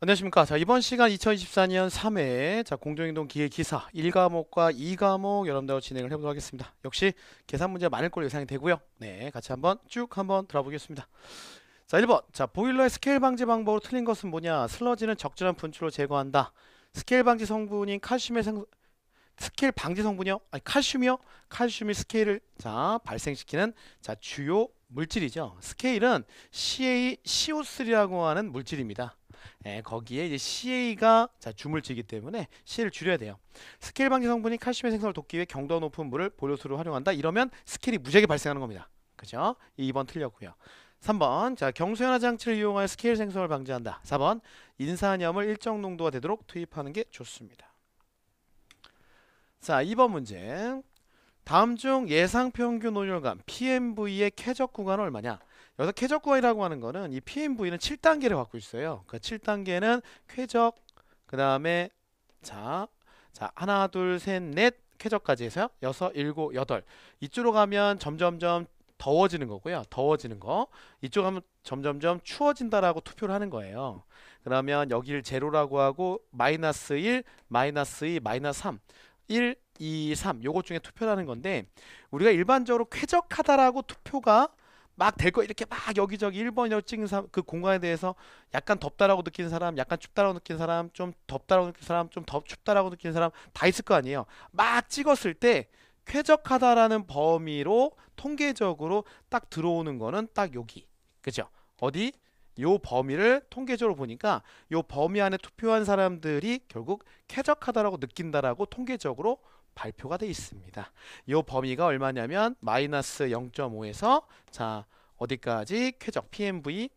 안녕하십니까. 자, 이번 시간 2024년 3회 공정행동 기계기사 1과목과 2과목 여러분들하고 진행을 해보도록 하겠습니다. 역시 계산 문제 많을 걸로 예상이 되고요. 네, 같이 한번 들어보겠습니다. 자, 1번. 자, 보일러의 스케일 방지 방법으로 틀린 것은 뭐냐? 슬러지는 적절한 분출로 제거한다. 스케일 방지 성분인 칼슘의 스케일 방지 성분이요? 아니, 칼슘이요? 칼슘이 스케일을 발생시키는 주요 물질이죠. 스케일은 CaCO3라고 하는 물질입니다. 거기에 이제 CA가 주물질이기 때문에 C를 줄여야 돼요. 스케일 방지 성분이 칼슘의 생성을 돕기 위해 경도가 높은 물을 보조수로 활용한다. 이러면 스케일이 무지하게 발생하는 겁니다. 그죠? 2번 틀렸고요. 3번. 경수연화 장치를 이용하여 스케일 생성을 방지한다. 4번. 인산염을 일정 농도가 되도록 투입하는 게 좋습니다. 자, 2번 문제. 다음 중 예상 평균 온열감 PMV의 쾌적 구간은 얼마냐? 여기서 쾌적 구간이라고 하는 거는 이 PMV는 7단계를 갖고 있어요. 그 7단계는 쾌적, 그 다음에 하나, 둘, 셋, 넷 쾌적까지 해서요. 6, 7, 8. 이쪽으로 가면 점점점 더워지는 거고요. 더워지는 거. 이쪽 가면 점점점 추워진다라고 투표를 하는 거예요. 그러면 여기를 제로라고 하고 마이너스 1, 마이너스 2, 마이너스 3. 1, 2, 3 요것 중에 투표를 하는 건데 우리가 일반적으로 쾌적하다라고 투표가 막 될 거 이렇게 막 여기저기 1번이라고 찍은 사람 그 공간에 대해서 약간 덥다라고 느끼는 사람, 약간 춥다라고 느끼는 사람, 좀 덥다라고 느끼는 사람, 좀 춥다라고 느끼는 사람 다 있을 거 아니에요. 막 찍었을 때 쾌적하다라는 범위로 통계적으로 딱 들어오는 거는 딱 여기. 그죠? 어디? 요 범위를 통계적으로 보니까 요 범위 안에 투표한 사람들이 결국 쾌적하다라고 느낀다라고 통계적으로 발표가 돼 있습니다. 요 범위가 얼마냐면 마이너스 0.5에서 어디까지 쾌적 PMV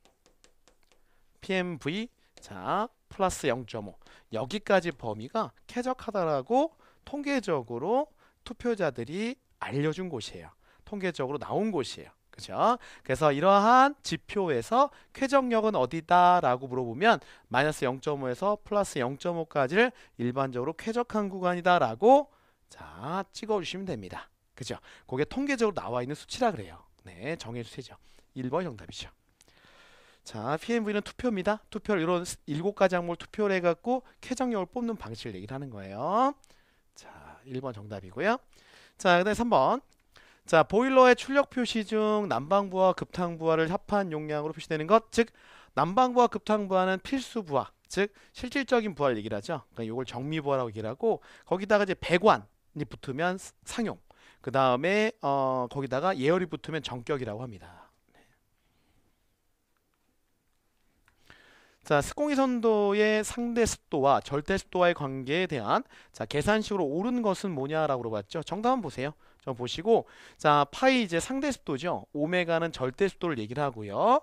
플러스 0.5 여기까지 범위가 쾌적하다라고 통계적으로 투표자들이 알려준 곳이에요. 통계적으로 나온 곳이에요. 그죠? 그래서 이러한 지표에서 쾌적력은 어디다? 라고 물어보면 마이너스 0.5에서 플러스 0.5까지를 일반적으로 쾌적한 구간이다 라고 찍어주시면 됩니다. 그죠? 그게 통계적으로 나와 있는 수치라 그래요. 네, 정의 수치죠. 1번 정답이죠. 자, PMV는 투표입니다. 투표를 이런 7가지 항목을 투표를 해갖고 쾌적력을 뽑는 방식을 얘기를 하는 거예요. 자, 1번 정답이고요. 자, 그다음에 3번. 자, 보일러의 출력 표시 중 난방부와 급탕부하를 합한 용량으로 표시되는 것, 즉 난방부와 급탕부하는 필수 부하, 즉 실질적인 부하를 얘기를 하죠. 그러니까 이걸 정미부하라고 얘기를 하고 거기다가 이제 배관이 붙으면 상용, 그 다음에 거기다가 예열이 붙으면 정격이라고 합니다. 자, 스공이 선도의 상대 습도와 절대 습도와의 관계에 대한 계산식으로 옳은 것은 뭐냐라고 물어봤죠. 정답 한번 보세요. 좀 보시고 파이 이제 상대 습도죠. 오메가는 절대 습도를 얘기를 하고요.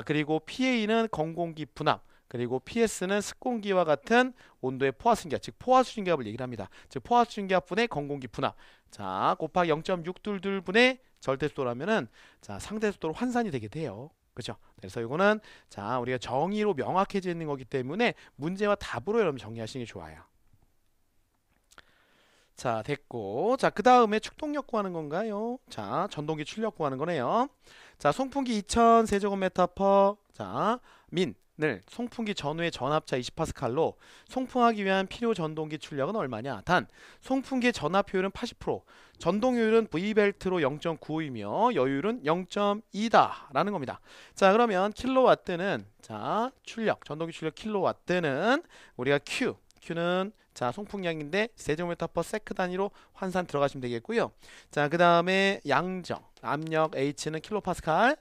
그리고 PA는 건공기 분압, 그리고 PS는 습공기와 같은 온도의 포화수증기압, 즉 포화수증기압을 얘기를 합니다. 즉 포화수증기압 분의 건공기 분압. 곱하기 0.622 분의 절대 습도라면은 상대 습도로 환산이 되게 돼요. 그죠? 그래서 이거는 우리가 정의로 명확해져 있는 거기 때문에 문제와 답으로 여러분 정리하시는 게 좋아요. 자, 됐고. 그 다음에 축동력 구하는 건가요? 전동기 출력 구하는 거네요. 송풍기 2000 세제곱미터 민을 송풍기 전후의 전압차 20파스칼로 송풍하기 위한 필요 전동기 출력은 얼마냐? 단, 송풍기의 전압 효율은 80%, 전동 효율은 V벨트로 0.95이며 여율은 0.2다 라는 겁니다. 그러면 킬로와트는 출력, 전동기 출력 킬로와트는 우리가 Q는 송풍량인데 세제곱미터/세크 단위로 환산 들어가시면 되겠고요. 그 다음에 양정, 압력 H는 킬로파스칼,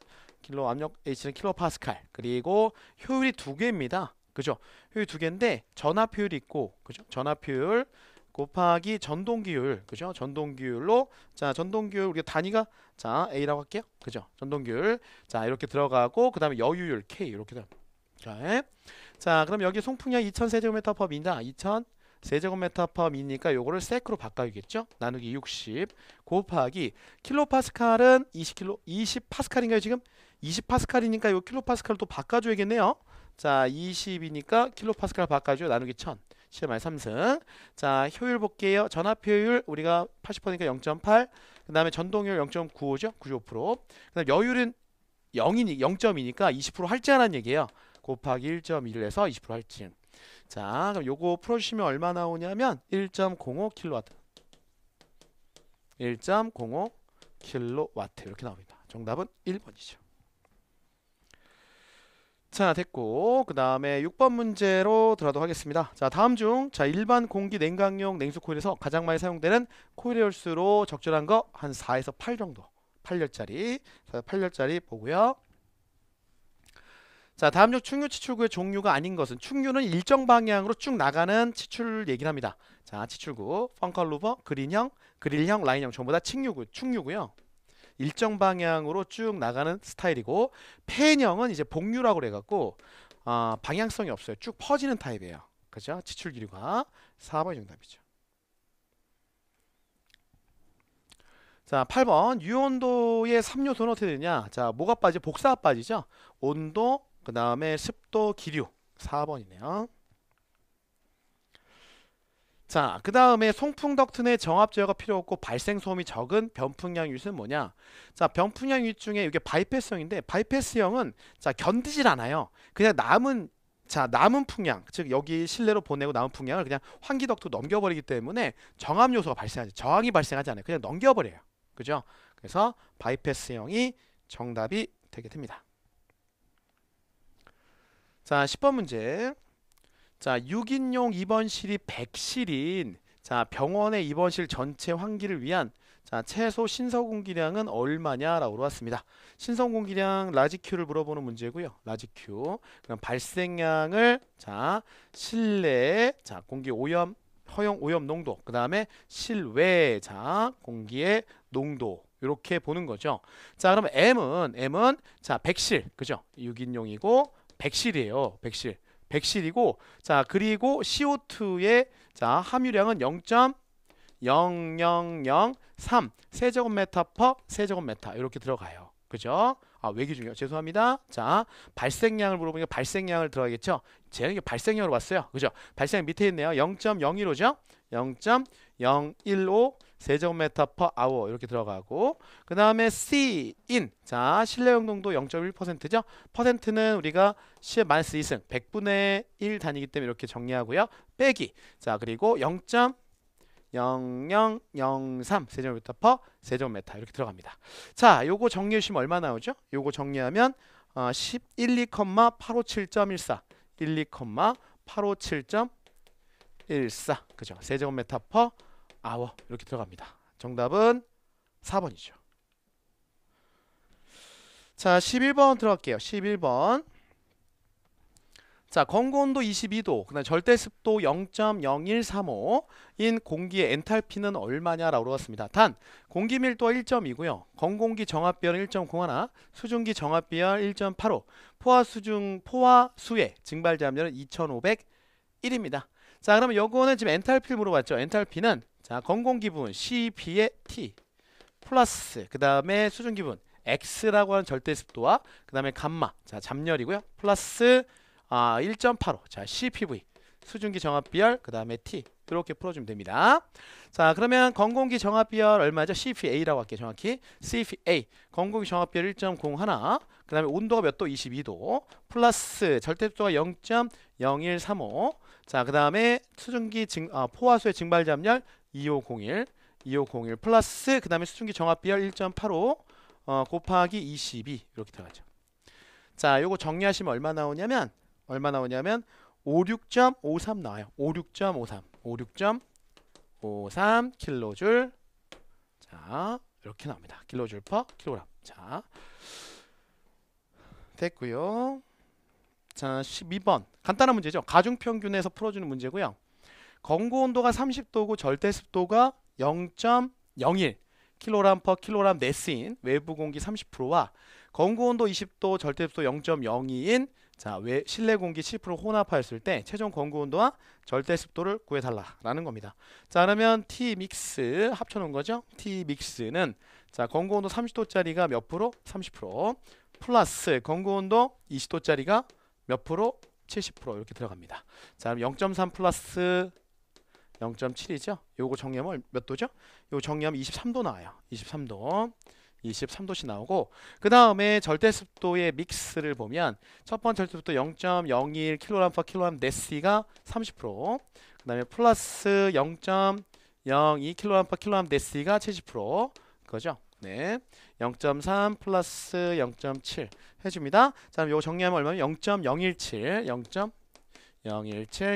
압력 H는 킬로파스칼, 그리고 효율이 2개입니다. 그죠? 효율 2개인데 전압 효율이 있고, 그죠? 전압 효율 곱하기 전동기율, 그죠? 전동기율로 전동기율 우리가 단위가 A라고 할게요. 그죠? 전동기율 이렇게 들어가고 그 다음에 여유율 K 이렇게 들어가요. 그럼 여기 송풍량 2000 세제곱미터/미다. 2000 세제곱미터/미니까 요거를 세크로 바꿔야겠죠? 나누기 60 곱하기 킬로파스칼은 20파스칼인가요 지금? 20파스칼이니까 요 킬로파스칼을 또 바꿔줘야겠네요. 20이니까 킬로파스칼 바꿔줘. 나누기 1000 10의 3승. 효율 볼게요. 전압 효율 우리가 80%니까 0.8. 그 다음에 전동효율 0.95죠? 95%. 그 다음에 여율은 0.2니까 20% 할증하라는 얘기예요. 곱하기 1.1을 해서 20% 할증. 자, 그럼 요거 풀어주시면 얼마 나오냐면 1.05kW. 1.05kW 이렇게 나옵니다. 정답은 1번이죠. 자, 됐고 그 다음에 6번 문제로 들어가도록 하겠습니다. 자, 다음 중 일반 공기 냉각용 냉수 코일에서 가장 많이 사용되는 코일의 홀수로 적절한 거 한 4에서 8 정도. 8열짜리 8열짜리 보고요. 자, 다음 중 충류 치출구의 종류가 아닌 것은, 충류는 일정 방향으로 쭉 나가는 치출 얘기를 합니다. 자, 치출구 펑컬루버, 그릴형, 라인형 전부 다 충류고요. 일정 방향으로 쭉 나가는 스타일이고, 팬형은 이제 복류라고 그래갖고 방향성이 없어요. 쭉 퍼지는 타입이에요. 그죠? 치출 기류가 4번이 정답이죠. 자, 8번 유온도의 3요소는 어떻게 되냐? 자, 뭐가 빠지? 복사가 빠지죠? 온도, 그 다음에 습도, 기류. 4번이네요. 자, 그 다음에 송풍 덕트 내 정압 제어가 필요 없고 발생 소음이 적은 변풍량 유닛은 뭐냐? 자, 변풍량 유닛 중에 이게 바이패스형인데, 바이패스형은 자, 견디질 않아요. 그냥 남은 풍량, 즉 여기 실내로 보내고 남은 풍량을 그냥 환기 덕트 넘겨버리기 때문에 정압 요소가 발생하지, 저항이 발생하지 않아요. 그냥 넘겨버려요. 그죠? 그래서 바이패스형이 정답이 되게 됩니다. 자, 10번 문제. 자, 6인용 입원실이 100실인 자, 병원의 입원실 전체 환기를 위한 자, 최소 신성 공기량은 얼마냐라고 물어봤습니다. 신성 공기량 라지 Q를 물어보는 문제고요. 라지 Q. 그럼 발생량을 자, 실내 자, 공기 오염 허용 오염 농도, 그 다음에 실외 자, 공기의 농도 이렇게 보는 거죠. 자, 그럼 M은 자, 100실. 그죠? 6인용이고 100실이에요. 100실이고 자, 그리고 CO2의 자, 함유량은 0.0003 세제곱미터 퍼 세제곱미터 이렇게 들어가요. 그죠? 외기 중요. 죄송합니다. 자, 발생량을 물어보니까 발생량을 들어가겠죠. 제가 이게 발생량으로 봤어요. 그죠? 발생량 밑에 있네요. 0.015죠? 0.015 세제곱미터 퍼 아워 이렇게 들어가고, 그 다음에 C인 자, 실내용 농도 0.1%죠. 퍼센트는 우리가 10 마이너스 2승 100분의 1 단위이기 때문에 이렇게 정리하고요. 빼기 자, 그리고 0.0003 세제곱미터 퍼 세제곱미터 이렇게 들어갑니다. 자, 요거 정리해 주시면 얼마 나오죠? 요거 정리하면 12,857.14 12,857.14 그죠? 세제곱미터 퍼 아워 이렇게 들어갑니다. 정답은 4번이죠. 자, 11번 들어갈게요. 11번. 자, 건고온도 22도, 그다음 절대습도 0.0135인 공기의 엔탈피는 얼마냐라고 물어봤습니다. 단, 공기 밀도가 1.2고요. 건공기 정압비열은 1.01, 수증기 정압비열 1.85, 포화수의 증발잠열은 2,501입니다. 자, 그러면 요거는 지금 엔탈피를 물어봤죠. 엔탈피는 자, 건공기분 CP의 T 플러스 그 다음에 수증기분 X라고 하는 절대습도와 그 다음에 감마 자, 잠열이고요. 플러스 1.85 자, CPV 수증기 정압비열 그 다음에 T 이렇게 풀어주면 됩니다. 자, 그러면 건공기 정압비열 얼마죠? CPA라고 할게요. 정확히 CPA 건공기 정압비열 1.01 그 다음에 온도가 몇 도? 22도 플러스 절대습도가 0.0135 자, 그 다음에 수증기 포화수의 증발잠열 2501 플러스 그 다음에 수증기 정압비열 1.85 곱하기 22 이렇게 들어가죠. 자, 요거 정리하시면 얼마 나오냐면 56.53 나와요. 56.53 킬로줄 자, 이렇게 나옵니다. 킬로줄 퍼 킬로그램. 자, 됐고요. 자, 12번 간단한 문제죠. 가중평균에서 풀어주는 문제고요. 건고온도가 30도고 절대습도가 0.01 킬로그램 퍼 킬로그램 네스인 외부 공기 30%와 건고온도 20도 절대습도 0.02인 자, 실내 공기 7% 혼합하였을 때 최종 건고온도와 절대습도를 구해달라라는 겁니다. 자, 그러면 T 믹스 합쳐놓은 거죠. T 믹스는 자, 건고온도 30도짜리가 몇 프로? 30% 플러스 건고온도 20도짜리가 몇 프로? 70% 이렇게 들어갑니다. 자, 그럼 0.3 플러스 0.7이죠. 요거 정리하면 몇 도죠? 요거 정리하면 23도 나와요. 23도. 23도씨 나오고, 그 다음에 절대습도의 믹스를 보면 첫 번째 절대습도 0.01kg/kg 네시가 30%, 그 다음에 플러스 0.02kg/kg 네시가 70% 그거죠. 네, 0.3 플러스 0.7 해줍니다. 자, 요거 정리하면 얼마면 0.017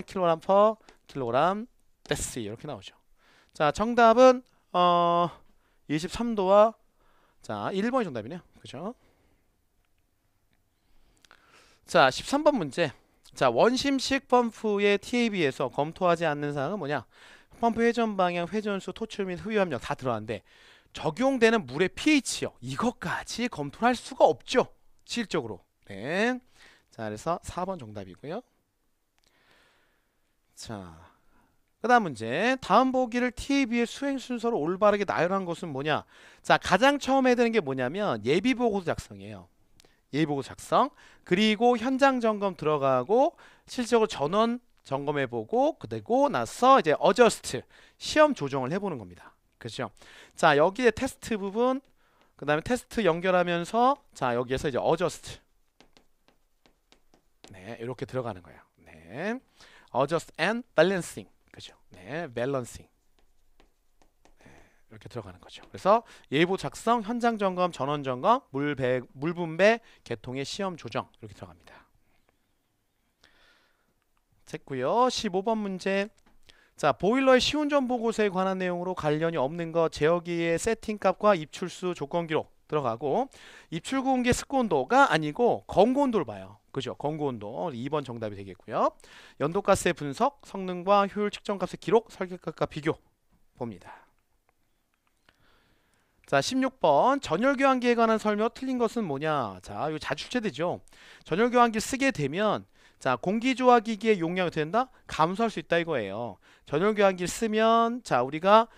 kg/kg 데시 이렇게 나오죠. 자, 정답은 23도와 자 1번이 정답이네요. 그죠? 자, 13번 문제. 자, 원심식 펌프의 TAB에서 검토하지 않는 사항은 뭐냐? 펌프 회전 방향, 회전수, 토출 및 흡유 압력 다 들어가는데 적용되는 물의 pH요. 이것까지 검토를 할 수가 없죠. 실질적으로. 네. 자, 그래서 4번 정답이고요. 자, 그 다음 문제. 다음 보기를 TAB의 수행 순서로 올바르게 나열한 것은 뭐냐? 자, 가장 처음 해야 되는 게 뭐냐면 예비보고서 작성이에요. 예비보고서 작성. 그리고 현장 점검 들어가고 실질적으로 전원 점검해보고 그리고 나서 이제 어저스트 시험 조정을 해보는 겁니다. 그렇죠? 자, 여기에 테스트 부분, 그 다음에 테스트 연결하면서 자, 여기에서 이제 어저스트. 네, 이렇게 들어가는 거예요. 네, adjust and balancing. 그죠? 네, balancing. 네, 이렇게 들어가는 거죠. 그래서 예보 작성, 현장 점검, 전원 점검, 물 분배, 계통의 시험 조정 이렇게 들어갑니다. 됐고요. 15번 문제. 자, 보일러의 시운전 보고서에 관한 내용으로 관련이 없는 것, 제어기의 세팅값과 입출수 조건 기록 들어가고, 입출구 온계 습구 온도가 아니고 검고 온도를 봐요. 그죠? 검고 온도 2번 정답이 되겠고요. 연도가스의 분석, 성능과 효율 측정값의 기록, 설계값과 비교 봅니다. 자, 16번 전열교환기에 관한 설명 틀린 것은 뭐냐? 자, 이거 자주 출제되죠. 전열교환기 쓰게 되면 자, 공기조화기기의 용량이 된다? 감소할 수 있다 이거예요. 전열교환기를 쓰면 자, 우리가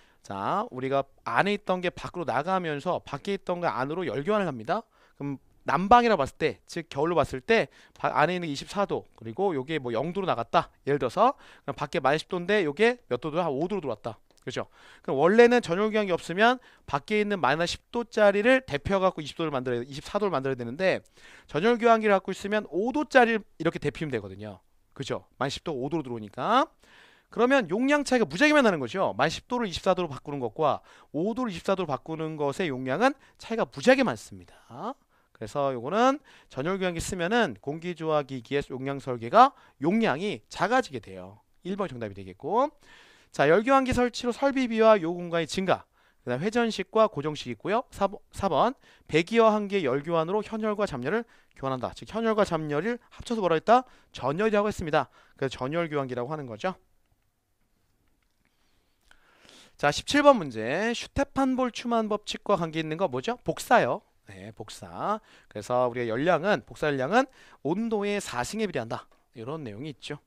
안에 있던 게 밖으로 나가면서 밖에 있던 게 안으로 열교환을 합니다. 그럼 난방이라 봤을 때, 즉 겨울로 봤을 때 안에 있는 게 24도, 그리고 요게 뭐 0도로 나갔다. 예를 들어서 그럼 밖에 -10도인데 요게 몇 도로? 한 5도로 들어왔다. 그죠? 그럼 원래는 전열교환기 없으면 밖에 있는 -10도짜리를 대표해갖고 24도를 만들어야 되는데, 전열교환기를 갖고 있으면 5도짜리를 이렇게 대피면 되거든요. 그죠? -10도 5도로 들어오니까. 그러면 용량 차이가 무지하게 나는 거죠. -10도를 24도로 바꾸는 것과 5도를 24도로 바꾸는 것의 용량은 차이가 무지하게 많습니다. 그래서 요거는 전열교환기 쓰면은 공기조화기기의 용량 설계가 용량이 작아지게 돼요. 1번 정답이 되겠고, 자, 열교환기 설치로 설비비와 요구 공간이 증가. 그 다음 회전식과 고정식이 있고요. 4번 배기와 한기의 열교환으로 현열과 잡열을 교환한다. 즉 현열과 잡열을 합쳐서 뭐라 했다? 전열이라고 했습니다. 그래서 전열교환기라고 하는 거죠. 자, 17번 문제. 슈테판 볼츠만 법칙과 관계 있는 거 뭐죠? 복사요. 네, 복사. 그래서 우리가 복사 열량은 온도의 4승에 비례한다. 이런 내용이 있죠.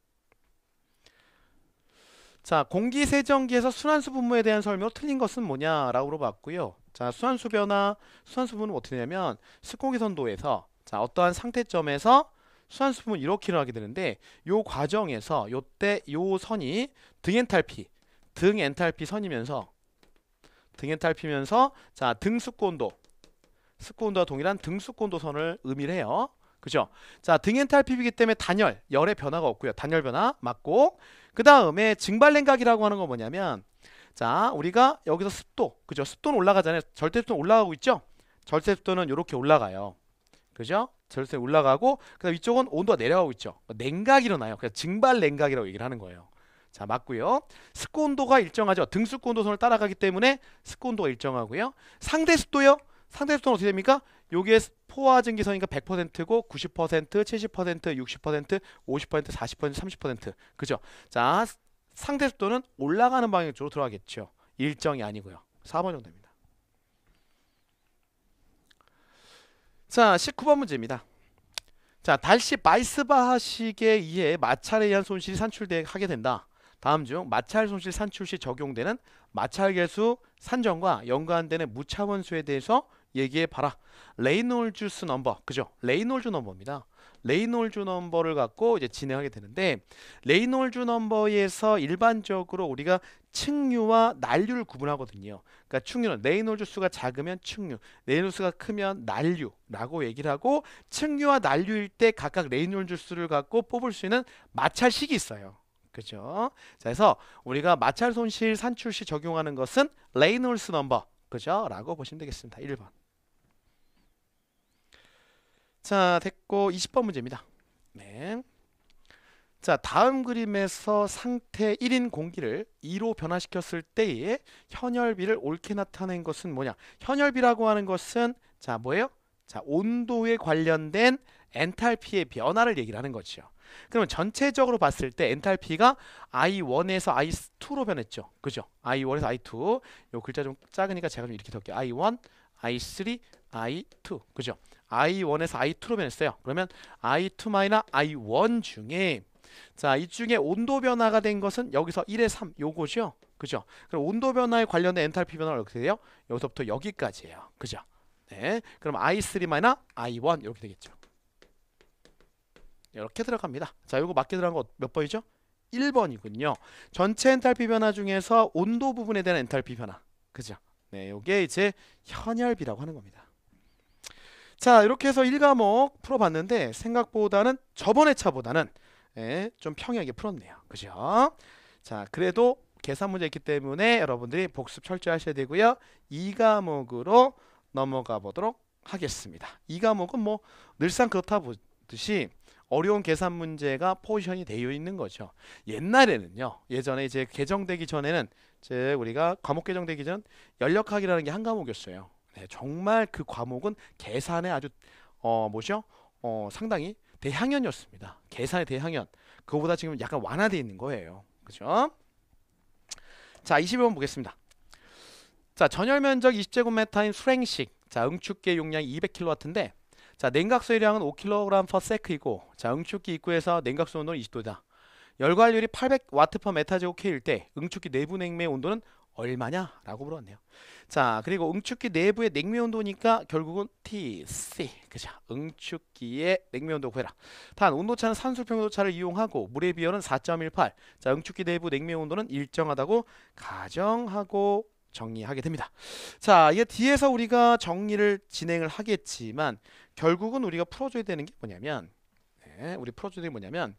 자, 공기세정기에서 순환수 분무에 대한 설명 틀린 것은 뭐냐라고 물어봤고요. 자, 순환수 분무는 어떻게 되냐면 습공기선도에서 자, 어떠한 상태점에서 순환수 분무는 이렇게 일어나게 되는데, 요 과정에서 요때 요 선이 등 엔탈피 선이면서 자, 습구온도와 동일한 등습구온도 선을 의미를 해요. 그죠? 자, 등 엔탈피이기 때문에 열의 변화가 없고요. 단열 변화 맞고, 그 다음에 증발냉각이라고 하는 건 뭐냐면, 자, 우리가 여기서 습도, 그죠? 습도는 올라가잖아요. 절대습도는 올라가고 있죠? 절대습도는 이렇게 올라가요. 그죠? 절대습도 올라가고, 그 다음 위쪽은 온도가 내려가고 있죠. 냉각이 일어나요. 그래서 증발냉각이라고 얘기를 하는 거예요. 자, 맞고요. 습구온도가 일정하죠. 등습구온도선을 따라가기 때문에 습구온도가 일정하고요. 상대습도요? 상대습도는 어떻게 됩니까? 요게 포화증기선이니까 100%고 90%, 70%, 60%, 50%, 40%, 30%. 그죠? 자, 상대습도는 올라가는 방향 쪽으로 들어가겠죠. 일정이 아니고요. 4번 정도입니다. 자, 19번 문제입니다. 자, 달시 바이스바하식에 의해 마찰에 의한 손실이 산출하게 된다. 다음 중 마찰 손실 산출 시 적용되는 마찰 계수 산정과 연관되는 무차원수에 대해서 얘기해 봐라. 레이놀즈 넘버. 그죠? 레이놀즈 넘버입니다. 레이놀즈 넘버를 갖고 이제 진행하게 되는데 레이놀즈 넘버에서 일반적으로 우리가 층류와 난류를 구분하거든요. 그러니까 층류는 레이놀즈 수가 작으면 층류, 레이놀즈 수가 크면 난류라고 얘기를 하고 층류와 난류일 때 각각 레이놀즈 수를 갖고 뽑을 수 있는 마찰식이 있어요. 그죠? 자, 그래서 우리가 마찰 손실 산출 시 적용하는 것은 레이놀즈 넘버, 그죠? 라고 보시면 되겠습니다. 1번. 자, 됐고 20번 문제입니다. 네. 자, 다음 그림에서 상태 1인 공기를 2로 변화시켰을 때의 현혈비를 옳게 나타낸 것은 뭐냐? 현혈비라고 하는 것은 자, 뭐예요? 자, 온도에 관련된 엔탈피의 변화를 얘기를 하는 거죠. 그러면 전체적으로 봤을 때 엔탈피가 I1에서 I2로 변했죠. 그죠? I1에서 I2. 요 글자 좀 작으니까 제가 좀 이렇게 적게요. I1, I3, I2. 그죠? I1에서 I2로 변했어요. 그러면 I2 마이너스 I1 중에 자, 이 중에 온도 변화가 된 것은 여기서 1에 3 요거죠. 그죠? 그럼 온도 변화에 관련된 엔탈피 변화가 어떻게 돼요? 여기서부터 여기까지예요. 그죠? 네. 그럼 I3 마이너스 I1 이렇게 되겠죠. 이렇게 들어갑니다. 자, 요거 맞게 들어간 거 몇 번이죠? 1번이군요. 전체 엔탈피 변화 중에서 온도 부분에 대한 엔탈피 변화. 그죠? 네, 요게 이제 현혈비라고 하는 겁니다. 자, 이렇게 해서 1과목 풀어봤는데 생각보다는 저번의 차보다는 좀 평이하게 풀었네요. 그죠? 자, 그래도 계산 문제 있기 때문에 여러분들이 복습 철저히 하셔야 되고요. 2과목으로 넘어가 보도록 하겠습니다. 2과목은 뭐 늘상 그렇다 보듯이 어려운 계산 문제가 포지션이 되어 있는 거죠. 옛날에는요. 예전에 이제 개정되기 전에는 즉 우리가 과목 개정되기 전 연력학이라는 게 한 과목이었어요. 네, 정말 그 과목은 계산에 아주 뭐죠? 상당히 대항연이었습니다. 계산의 대항연. 그거보다 지금 약간 완화되어 있는 거예요. 그죠? 자, 22번 보겠습니다. 자, 전열 면적 20제곱미터인 수랭식. 자, 응축기의 용량이 200kW인데 자, 냉각수의 량은 5kg/s이고 자, 응축기 입구에서 냉각수 온도는 20도다. 열관율이 800W/m제곱K일 때 응축기 내부 냉매의 온도는 얼마냐? 라고 물었네요. 자, 그리고 응축기 내부의 냉매 온도니까 결국은 TC. 그죠? 응축기의 냉매 온도 구해라. 단 온도차는 산술평온도차를 이용하고 물의 비율은 4.18. 자, 응축기 내부 냉매 온도는 일정하다고 가정하고 정리하게 됩니다. 자, 이게 뒤에서 우리가 정리를 진행을 하겠지만 결국은 우리가 풀어줘야 되는 게 뭐냐면 우리 풀어줘야 되는 게 뭐냐면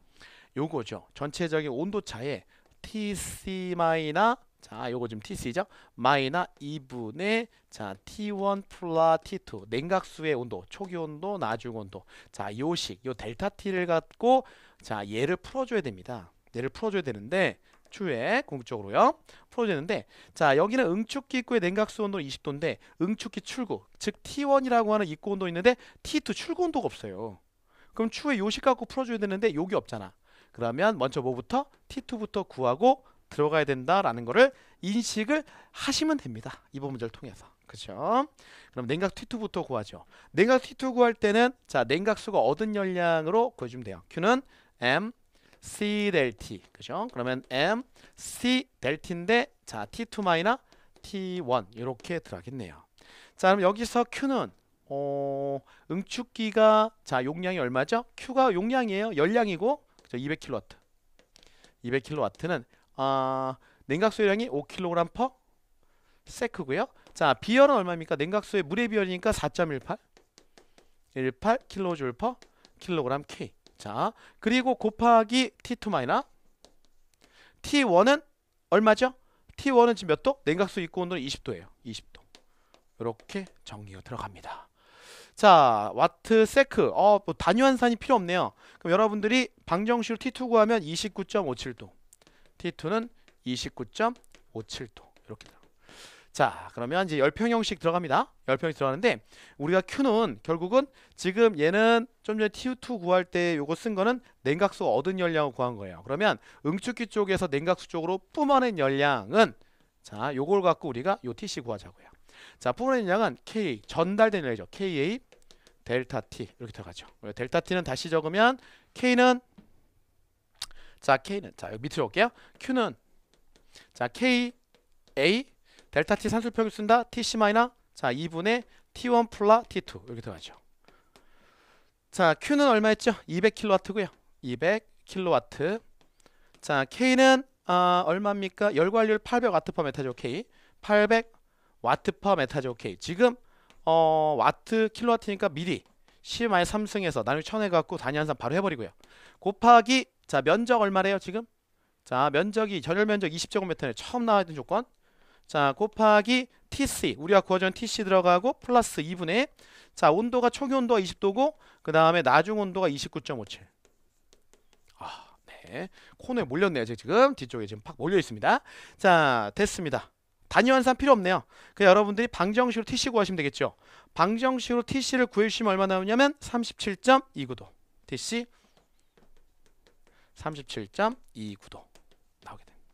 요거죠. 전체적인 온도차에 TC 마이너 자, 요거 지금 TC죠? 마이너 2분의 자, T1 플러스 T2 냉각수의 온도, 초기 온도, 나중 온도. 자, 요식, 요 델타 T를 갖고 자, 얘를 풀어줘야 됩니다. 얘를 풀어줘야 되는데 추후에 궁극적으로요. 풀어줘야 되는데 자, 여기는 응축기 입구의 냉각수 온도는 20도인데 응축기 출구, 즉 T1이라고 하는 입구 온도 있는데 T2 출구 온도가 없어요. 그럼 추후에 요식 갖고 풀어줘야 되는데 여기 없잖아. 그러면 먼저 뭐부터? T2부터 구하고 들어가야 된다라는 거를 인식을 하시면 됩니다. 이번 문제를 통해서. 그죠? 그럼 냉각 T2부터 구하죠. 냉각 T2 구할 때는 자, 냉각수가 얻은 열량으로 구해주면 돼요. Q는 M C 델 T. 그죠? 그러면 M C 델 T인데 자, T2 마이너 T1 이렇게 들어가겠네요. 자, 그럼 여기서 Q는 응축기가 자, 용량이 얼마죠? Q가 용량이에요. 열량이고 200kW. 200kW는 냉각수의 량이 5kg/s고요. 자, 비열은 얼마입니까? 냉각수의 물의 비열이니까 4.18 kJ/kg/K. 자, 그리고 곱하기 T2 마이너 T1은 얼마죠? T1은 지금 몇 도? 냉각수 입구 온도는 20도예요. 20도. 이렇게 정리가 들어갑니다. 자, 와트 세크. 뭐 단위 환산이 필요 없네요. 그럼 여러분들이 방정식으로 T2 구하면 29.57도. T2는 29.57도. 이렇게 들어. 자, 그러면 이제 열평형식 들어갑니다. 열평형식 들어가는데 우리가 Q는 결국은 지금 얘는 좀 전에 T2 구할 때 요거 쓴 거는 냉각수 얻은 열량을 구한 거예요. 그러면 응축기 쪽에서 냉각수 쪽으로 뿜어낸 열량은 자, 요걸 갖고 우리가 요 TC 구하자고요. 자, 뿜어낸 열량은 K 전달된 열량이죠. KA 델타 T 이렇게 들어가죠. 델타 T는 다시 적으면 K는 자, K는 자, 여기 밑으로 올게요. Q는 자, KA 델타 T 산술평을 쓴다. TC 마이너 자, 2분의 T1 플러스 T2 이렇게 들어가죠. 자, Q는 얼마였죠? 200kW고요. 200kW. 자, K는 얼마입니까? 열관리율 800W/m죠. K. 800W/m죠. K. 지금 와트 킬로와트니까 미리 10-3승에서 나누기 1000 해갖고 단위 환산 바로 해버리고요. 곱하기 자 면적 얼마래요 지금? 자 면적이 전열 면적 20제곱미터네. 처음 나왔던 조건. 자 곱하기 TC 우리가 구하자는 TC 들어가고 플러스 2분의 자 온도가 초기 온도가 20도고 그 다음에 나중 온도가 29.57. 네 코너에 몰렸네요. 지금 뒤쪽에 지금 팍 몰려 있습니다. 자 됐습니다. 단위 환산 필요 없네요. 그 여러분들이 방정식으로 TC 구하시면 되겠죠. 방정식으로 TC를 구해주시면 얼마 나오냐면 37.29도. TC 37.29도 나오게 됩니다.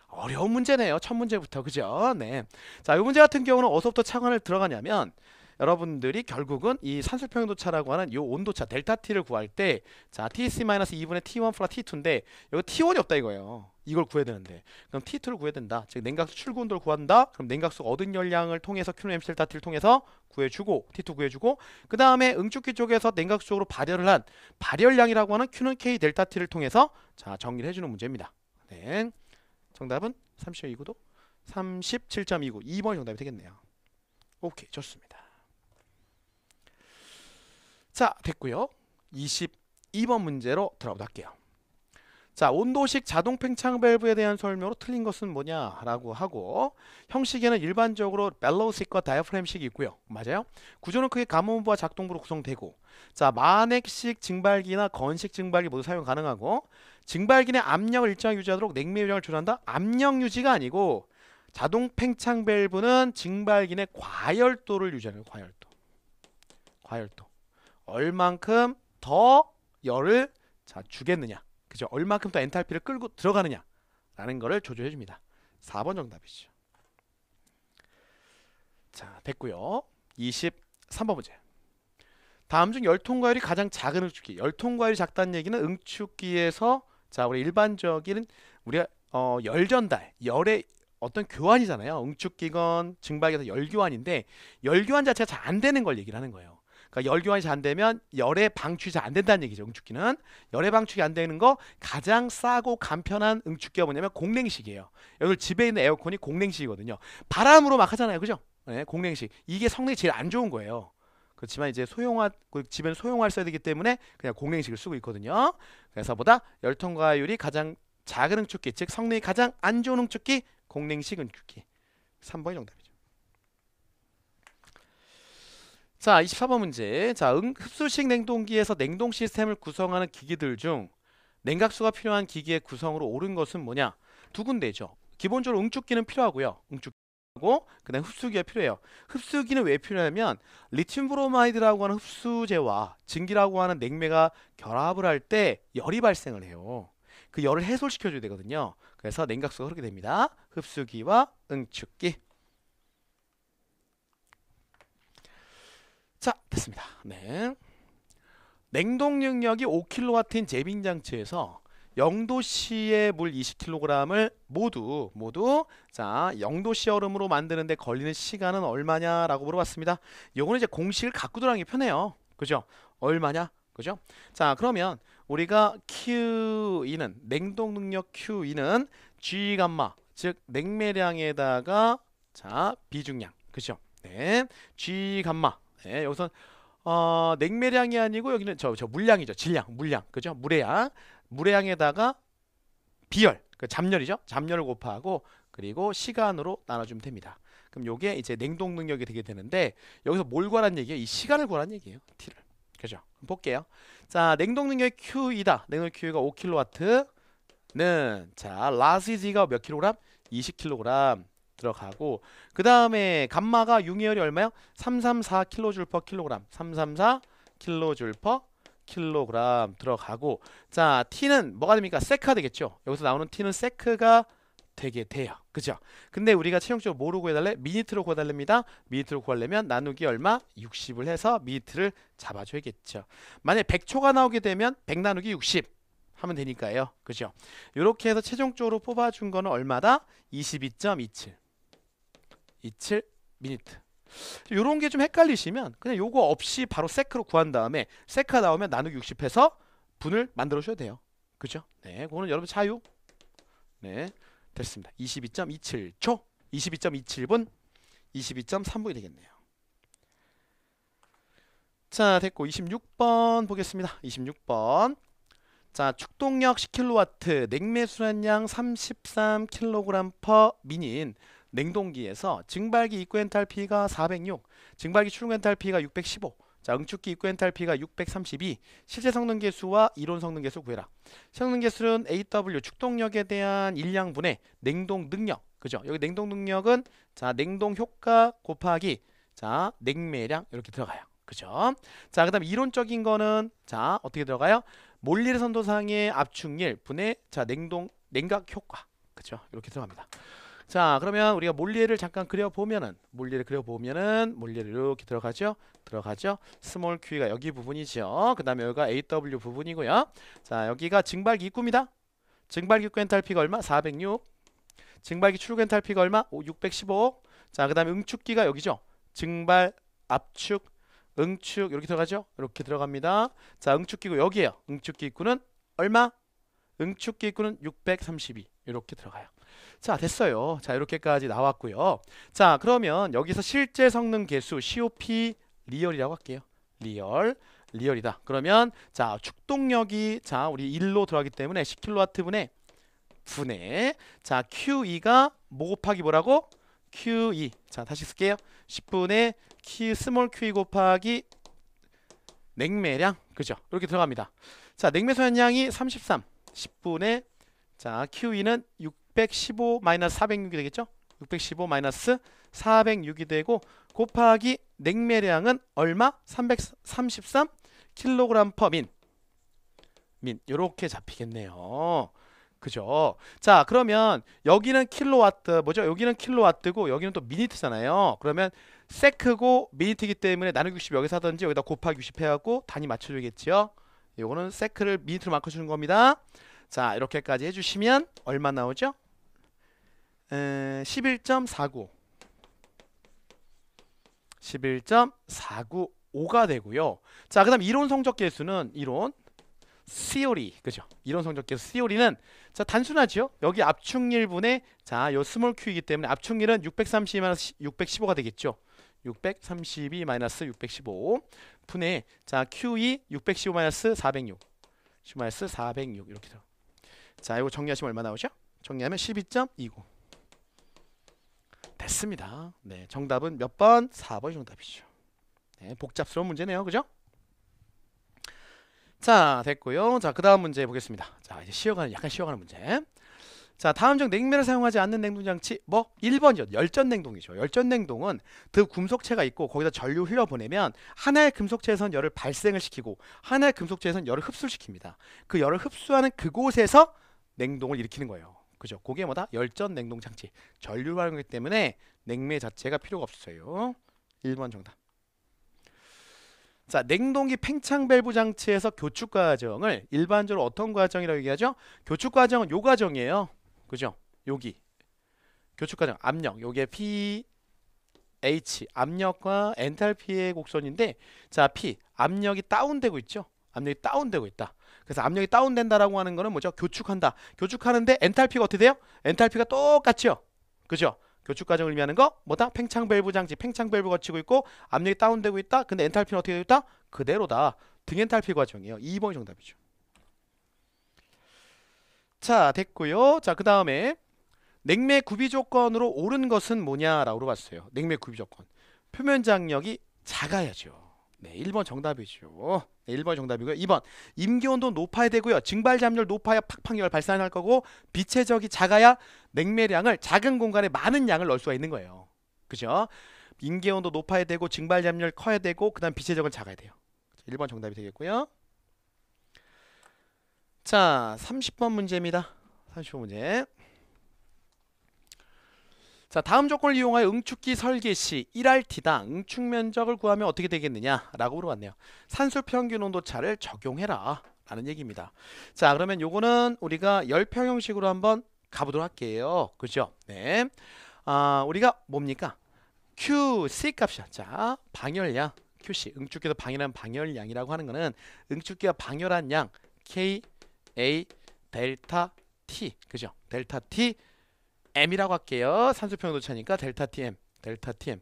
어려운 문제네요. 첫 문제부터 그죠? 네. 자, 이 문제 같은 경우는 어디서부터 차관을 들어가냐면 여러분들이 결국은 이 산술평형도차라고 하는 이 온도차 델타 T를 구할 때 자 TC-2분의 T1 플러스 T2인데 여기 T1이 없다 이거예요. 이걸 구해야 되는데 그럼 T2를 구해야 된다. 즉 냉각수 출구 온도를 구한다. 그럼 냉각수가 얻은 열량을 통해서 Q는 MC 델타 T를 통해서 구해주고 T2 구해주고 그 다음에 응축기 쪽에서 냉각수 쪽으로 발열을 한 발열량이라고 하는 Q는 K 델타 T를 통해서 자 정리를 해주는 문제입니다. 네. 정답은 37.29도 37.29 2번이 정답이 되겠네요. 오케이 좋습니다. 자 됐고요. 22번 문제로 들어보도록 할게요. 자 온도식 자동 팽창 밸브에 대한 설명으로 틀린 것은 뭐냐라고 하고 형식에는 일반적으로 벨로우식과 다이어프램식이 있고요. 맞아요? 구조는 크게 가문부와 작동부로 구성되고 자 만액식 증발기나 건식 증발기 모두 사용 가능하고 증발기 내 압력을 일정하게 유지하도록 냉매 요령을 조절한다. 압력 유지가 아니고 자동 팽창 밸브는 증발기 내 과열도를 유지하는 거예요. 과열도. 얼만큼 더 열을 자 주겠느냐. 그죠? 얼만큼 더 엔탈피를 끌고 들어가느냐 라는 거를 조절해 줍니다. 4번 정답이죠. 자 됐고요. 23번 문제. 다음 중 열통과열이 가장 작은 응축기. 열통과열이 작다는 얘기는 응축기에서 자 우리 일반적인 우리가 열 전달 열의 어떤 교환이잖아요. 응축기건 증발기에서 열 교환인데 열 교환 자체가 잘 안 되는 걸 얘기를 하는 거예요. 그러니까 열 교환이 잘 안 되면 열의 방출이 잘 안 된다는 얘기죠. 응축기는 열의 방출이 안 되는 거 가장 싸고 간편한 응축기가 뭐냐면 공냉식이에요. 여기 집에 있는 에어컨이 공냉식이거든요. 바람으로 막 하잖아요, 그죠? 네, 공냉식 이게 성능이 제일 안 좋은 거예요. 그렇지만 이제 집에는 소형화를 써야 되기 때문에 그냥 공냉식을 쓰고 있거든요. 그래서 보다 열통과율이 가장 작은 응축기, 즉 성능이 가장 안 좋은 응축기 공냉식 응축기. 3번이 정답이죠. 자 24번 문제. 자 흡수식 냉동기에서 냉동 시스템을 구성하는 기기들 중 냉각수가 필요한 기기의 구성으로 옳은 것은 뭐냐? 두 군데죠. 기본적으로 응축기는 필요하고요. 응축기고 그다음 흡수기가 필요해요. 흡수기는 왜 필요하냐면 리튬 브로마이드라고 하는 흡수제와 증기라고 하는 냉매가 결합을 할 때 열이 발생을 해요. 그 열을 해소시켜줘야 되거든요. 그래서 냉각수가 흐르게 됩니다. 흡수기와 응축기. 자 됐습니다. 네. 냉동 능력이 5kW인 제빙 장치에서 0도씨의 물 20kg을 모두 자 0도씨 얼음으로 만드는데 걸리는 시간은 얼마냐라고 물어봤습니다. 요거는 이제 공식을 갖고 들어가는 게 편해요. 그죠? 얼마냐? 그죠? 자 그러면 우리가 QE는 냉동 능력 QE는 G 감마 즉 냉매량에다가 자 비중량 그죠? 네. G 감마 네, 여기서 냉매량이 아니고 여기는 저 물량이죠. 질량, 물량. 그죠? 물의 양에다가 비열, 그 잡열이죠. 잡열을 곱하고 그리고 시간으로 나눠주면 됩니다. 그럼 요게 이제 냉동 능력이 되게 되는데 여기서 뭘 구하라는 얘기예요? 이 시간을 구하라는 얘기예요. T를. 그죠? 그럼 볼게요. 자, 냉동 능력이 Q이다. 냉동 Q가 5kW는 자, 라시지가 몇 킬로그램? 20kg. 들어가고 그 다음에 감마가 융이열이 얼마요? 334kJ/kg 334kJ/kg 들어가고 자 T는 뭐가 됩니까? 세크가 되겠죠. 여기서 나오는 T는 세크가 되게 돼요. 그죠? 근데 우리가 최종적으로 뭐로 구해달래? 미니트로 구해달랍니다. 미니트로 구하려면 나누기 얼마? 60을 해서 미니트를 잡아줘야겠죠. 만약에 100초가 나오게 되면 100 나누기 60 하면 되니까요. 그죠? 이렇게 해서 최종적으로 뽑아준 거는 얼마다? 22.27 27 미니트. 요런 게 좀 헷갈리시면 그냥 요거 없이 바로 세크로 구한 다음에 세크가 나오면 나누기 60 해서 분을 만들어 줘야 돼요. 그죠? 네, 그거는 여러분 자유. 네, 됐습니다. 22.27초, 22.27분, 22.3분이 되겠네요. 자, 됐고 26번 보겠습니다. 26번. 자, 축동력 10kW, 냉매 순환량 33kg per min인 냉동기에서 증발기 입구 엔탈피가 406, 증발기 출력 엔탈피가 615, 자, 응축기 입구 엔탈피가 632, 실제 성능 계수와 이론 성능 계수 구해라. 성능 계수는 AW 축동력에 대한 일량분의 냉동 능력. 그죠? 여기 냉동 능력은 자, 냉동 효과 곱하기 자, 냉매량 이렇게 들어가요. 그죠? 자, 그다음 이론적인 거는 자, 어떻게 들어가요? 몰리르 선도상의 압축률 분의 자, 냉각 효과. 그죠? 이렇게 들어갑니다. 자, 그러면 우리가 몰리에를 잠깐 그려보면은 몰리에를 이렇게 들어가죠. 스몰 q가 여기 부분이죠. 그 다음에 여기가 AW 부분이고요. 자, 여기가 증발기 입구입니다. 증발기 입구 엔탈피가 얼마? 406. 증발기 출구 엔탈피가 얼마? 615. 자, 그 다음에 응축기가 여기죠. 증발, 압축, 응축 이렇게 들어가죠. 이렇게 들어갑니다. 자, 응축기구 여기에요. 응축기 입구는 얼마? 응축기 입구는 632 이렇게 들어가요. 자, 됐어요. 자, 이렇게까지 나왔고요. 자, 그러면 여기서 실제 성능 계수 COP 리얼이라고 할게요. 리얼이다. 그러면 자, 축동력이 자, 우리 1로 들어가기 때문에 10kW 분의 자, QE가 뭐 곱하기 뭐라고? QE. 자, 다시 쓸게요. 10분의 Q 스몰 QE 곱하기 냉매량. 그죠? 이렇게 들어갑니다. 자, 냉매 소연량이 33. 10분의 자, QE는 615 마이너스 406이 되겠죠? 615 마이너스 406이 되고 곱하기 냉매량은 얼마? 333 kg per min. 요렇게 잡히겠네요. 그죠? 자, 그러면 여기는 킬로와트 뭐죠? 여기는 킬로와트고 여기는 또 미니트잖아요. 그러면 세크고 미니트이기 때문에 나누기 60 여기서 하든지 여기다 곱하기 60 해갖고 단위 맞춰줘야겠죠? 요거는 세크를 미니트로 바꿔주는 겁니다. 자, 이렇게까지 해주시면 얼마 나오죠? 11.495 11.495가 되고요. 자, 그 다음 이론 성적 계수는 이론 시오리. 그죠? 이론 성적 계수 시오리는 자, 단순하죠? 여기 압축률분의 자, 요 스몰 q이기 때문에 압축률은 632 마이너스 615가 되겠죠? 632 마이너스 615 분의 자, QE 615 마이너스 406 이렇게 들어. 자, 이거 정리하시면 얼마 나오죠? 정리하면 12.29 됐습니다. 네, 정답은 몇 번? 4번이 정답이죠. 네, 복잡스러운 문제네요. 그죠? 자, 됐고요. 자, 그 다음 문제 보겠습니다. 자, 이제 약간 쉬어가는 문제. 자, 다음 중 냉매를 사용하지 않는 냉동장치 뭐? 1번이죠. 열전냉동이죠. 열전냉동은 그 금속체가 있고 거기다 전류 흘려보내면 하나의 금속체에선 열을 발생을 시키고 하나의 금속체에선 열을 흡수시킵니다. 그 열을 흡수하는 그곳에서 냉동을 일으키는 거예요. 그죠? 그게 뭐다? 열전냉동장치. 전류를 활용하기 때문에 냉매 자체가 필요가 없어요. 1번 정답. 자, 냉동기 팽창 밸브 장치에서 교축 과정을 일반적으로 어떤 과정이라고 얘기하죠? 교축 과정은 요 과정이에요. 그죠? 여기 교축 과정 압력 요게 pH 압력과 엔탈피의 곡선인데 자, P 압력이 다운되고 있죠. 압력이 다운되고 있다. 그래서 압력이 다운된다라고 하는 거는 뭐죠? 교축한다. 교축하는데 엔탈피가 어떻게 돼요? 엔탈피가 똑같죠. 그죠? 교축 과정을 의미하는 거 뭐다? 팽창 밸브 장치 팽창 밸브 거치고 있고 압력이 다운되고 있다. 근데 엔탈피는 어떻게 되어 있다? 그대로다. 등엔탈피 과정이에요. 2번이 정답이죠. 자, 됐고요. 자, 그 다음에 냉매 구비 조건으로 옳은 것은 뭐냐라고 물어봤어요. 냉매 구비 조건. 표면 장력이 작아야죠. 네, 1번 정답이죠. 네, 1번 정답이고요. 2번 임기온도 높아야 되고요. 증발잠열 높아야 팍팍 열 발산할 거고 빛의 적이 작아야 냉매량을 작은 공간에 많은 양을 넣을 수가 있는 거예요. 그죠? 임기온도 높아야 되고 증발잠열 커야 되고 그 다음 빛의 적은 작아야 돼요. 1번 정답이 되겠고요. 자, 30번 문제입니다. 30번 문제. 자, 다음 조건을 이용하여 응축기 설계 시 1RT당 응축 면적을 구하면 어떻게 되겠느냐라고 물어봤네요. 산술 평균 온도차를 적용해라 라는 얘기입니다. 자, 그러면 요거는 우리가 열평 형식으로 한번 가보도록 할게요. 그죠? 네. 우리가 뭡니까? QC 값이야. 자, 방열량 QC, 응축기에서 방열한 방열량이라고 하는 거는 응축기가 방열한 양 K, A, 델타 T, 그죠? 델타 T M이라고 할게요. 산소평형 오차니까 델타 Tm, 델타 Tm,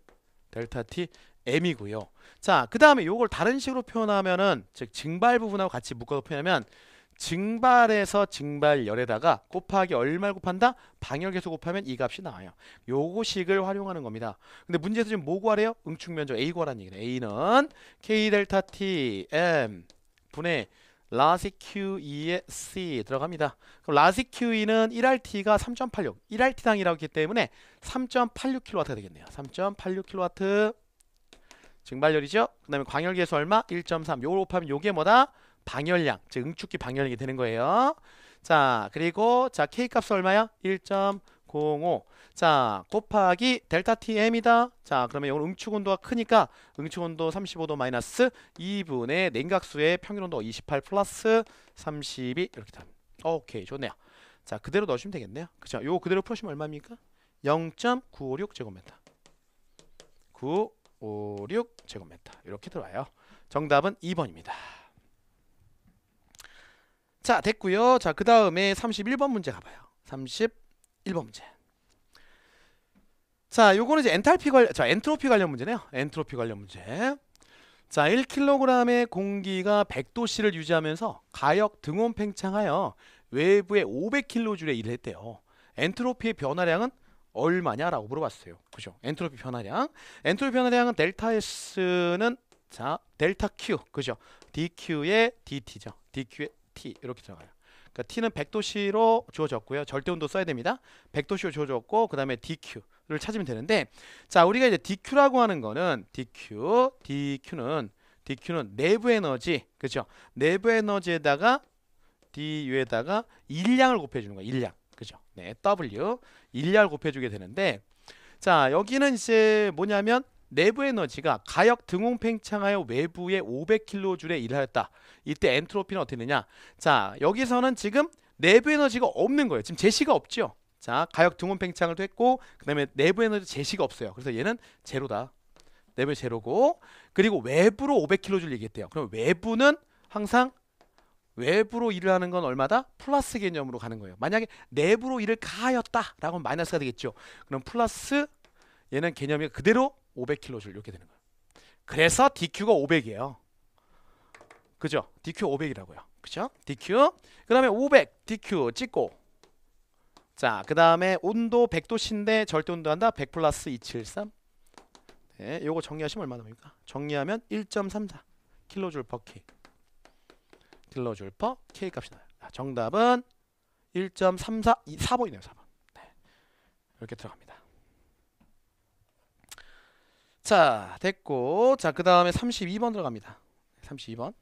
델타 T M이고요. 자, 그 다음에 요걸 다른 식으로 표현하면은, 즉 증발 부분하고 같이 묶어서 표현하면 증발에서 증발열에다가 곱하기 얼마를 곱한다? 방열계수 곱하면 이 값이 나와요. 요거 식을 활용하는 겁니다. 근데 문제에서 지금 뭐 구하래요? 응축 면적 A 구하라는 얘기네. A는 K 델타 T M 분의 라지 QE의 C 들어갑니다. 그럼 라지 QE는 1RT가 3.86, 1RT당이라고 했기 때문에 3.86kW가 되겠네요. 3.86kW 증발열이죠. 그 다음에 광열계수 얼마? 1.3. 요걸 곱하면 요게 뭐다? 방열량, 즉 응축기 방열량이 되는 거예요. 자, 그리고 자 K 값은 얼마야? 1.05. 자, 곱하기 델타 Tm이다. 자, 그러면 이건 응축 온도가 크니까 응축 온도 35도 마이너스 2분의 냉각수의 평균 온도가 28 플러스 32 이렇게 됩니다. 오케이, 좋네요. 자, 그대로 넣으시면 되겠네요. 그죠? 요거 그대로 푸시면 얼마입니까? 0.956 제곱미터. 956 제곱미터. 이렇게 들어와요. 정답은 2번입니다. 자, 됐고요. 자, 그 다음에 31번 문제 가봐요. 31번 문제. 자, 요거는 이제 엔트로피 관련 문제네요. 엔트로피 관련 문제. 자, 1kg의 공기가 100도씨를 유지하면서 가역 등온 팽창하여 외부에 500kJ의 일을 했대요. 엔트로피의 변화량은 얼마냐라고 물어봤어요. 그죠? 엔트로피 변화량. 엔트로피 변화량은 델타 S는 자, 델타 Q. 그죠? dQ의 dT죠. dQ의 T 이렇게 들어가요. 그러니까 T는 100도씨로 주어졌고요. 절대온도 써야 됩니다. 100도씨로 주어졌고 그 다음에 dQ를 찾으면 되는데, 자, 우리가 이제 dQ라고 하는 거는 dQ는 내부 에너지, 그죠? 내부 에너지에다가 du에다가 일량을 곱해주는 거예요. 일량, 그죠? 네, W 일량을 곱해주게 되는데, 자, 여기는 이제 뭐냐면 내부 에너지가 가역 등온 팽창하여 외부에 500kJ의 일을 하였다. 이때 엔트로피는 어떻게 되느냐? 자, 여기서는 지금 내부 에너지가 없는 거예요. 지금 제시가 없죠. 자, 가역 등온 팽창을 했고 그 다음에 내부 에너지 제시가 없어요. 그래서 얘는 제로다. 내부 제로고, 그리고 외부로 500kJ 얘기했대요. 그럼 외부는 항상 외부로 일을 하는 건 얼마다? 플러스 개념으로 가는 거예요. 만약에 내부로 일을 가하였다 라고 하면 마이너스가 되겠죠. 그럼 플러스, 얘는 개념이 그대로 500kJ 이렇게 되는 거예요. 그래서 dQ가 500이에요. 그죠? dQ 500이라고요. 그죠? dQ. 그 다음에 500 dQ 찍고, 자, 그 다음에 온도 100도씨인데 절대 온도 한다. 100 플러스 273. 네, 요거 정리하시면 얼마 나옵니까? 정리하면 1.34 kJ per K. kJ per K 값이 나요. 정답은 1.34, 4번이네요. 4번. 네, 이렇게 들어갑니다. 자, 됐고, 자, 그 다음에 32번 들어갑니다. 32번.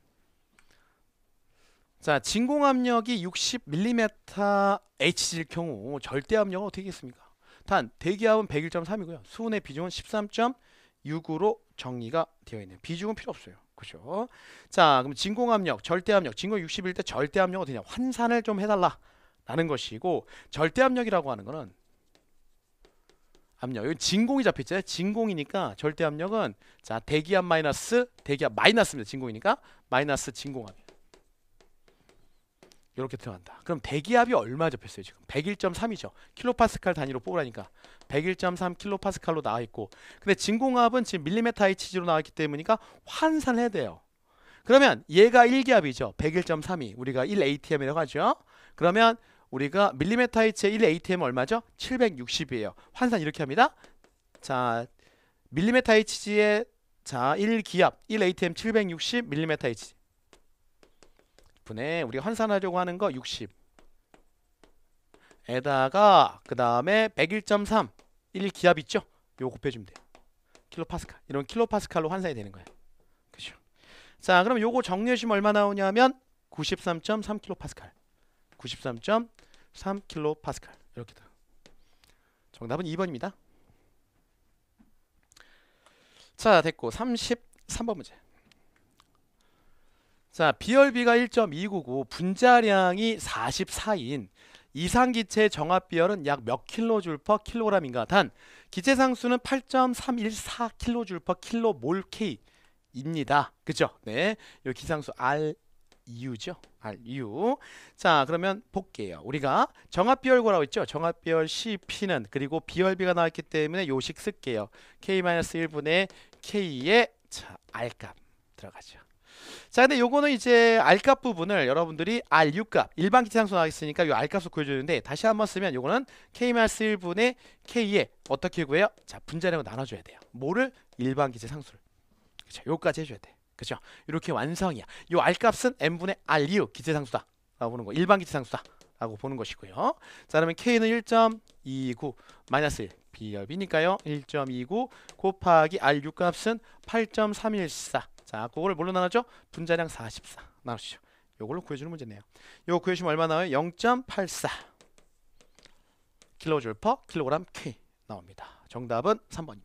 자, 진공압력이 60mm Hg일 경우 절대압력은 어떻게 되겠습니까? 단, 대기압은 101.3이고요. 수온의 비중은 13.6으로 정리가 되어 있네요. 비중은 필요 없어요. 그죠? 자, 그럼 진공압력, 절대압력, 진공 60일 때 절대압력은 어떻게 되냐? 환산을 좀 해달라 라는 것이고, 절대압력이라고 하는 거는 압력, 여기 진공이 잡혀있잖아요. 진공이니까 절대압력은 자, 대기압 마이너스 대기압 마이너스입니다. 진공이니까 마이너스 진공압 이렇게 들어간다. 그럼 대기압이 얼마 잡혔어요? 지금 101.3이죠. 킬로파스칼 단위로 뽑으라니까 101.3 킬로파스칼로 나와 있고, 근데 진공압은 지금 밀리메타 Hg로 나왔기 때문이니까 환산을 해야 돼요. 그러면 얘가 1기압이죠. 101.3이 우리가 1atm이라고 하죠. 그러면 우리가 밀리메타 H의 1atm 얼마죠? 760이에요. 환산 이렇게 합니다. 자, 밀리메타 Hg의 자 1기압 1atm 760 밀리메타 Hg 분의 우리가 환산하려고 하는 거 60 에다가 그 다음에 101.3 1기압 있죠? 요거 곱해주면 돼요. 킬로파스칼. 이런 킬로파스칼로 환산이 되는 거예요. 그죠? 자, 그럼 요거 정리해주시면 얼마 나오냐면 93.3 킬로파스칼. 93.3 킬로파스칼. 이렇게 돼. 정답은 2번입니다. 자, 됐고 33번 문제. 자, 비열비가 1.299, 분자량이 44인 이상기체의 정합비열은 약 몇 킬로줄 퍼 킬로그램인가? 단 기체상수는 8.314킬로줄 퍼 킬로몰 K입니다. 그죠? 네, 요 기상수 RU죠. RU. 자, 그러면 볼게요. 우리가 정합비열고라고 했죠? 정합비열 CP는 그리고 비열비가 나왔기 때문에 요식 쓸게요. K-1분의 K의 자, R값 들어가죠. 자, 근데 요거는 이제 R값 부분을 여러분들이 RU값 일반 기체상수 나와있으니까 요 R값을 구해주는데 다시 한번 쓰면 요거는 K-1분의 K에 어떻게 구해요? 자, 분자량으로 나눠줘야 돼요. 뭐를? 일반 기체상수를. 그쵸? 요까지 해줘야 돼. 그죠? 이렇게 완성이야. 요 R값은 N분의 RU 기체상수다 라고 보는 거. 일반 기체상수다 라고 보는 것이고요. 자, 그러면 K는 1.29 마이너스 1 비열비니까요. 1.29 곱하기 RU 값은 8.314. 자, 그거를 뭘로 나누죠? 분자량 44 나누시죠. 요걸로 구해주는 문제네요. 요거 구해주시면 얼마 나와요? 0.84 킬로줄 퍼 킬로그램 K 나옵니다. 정답은 3번입니다.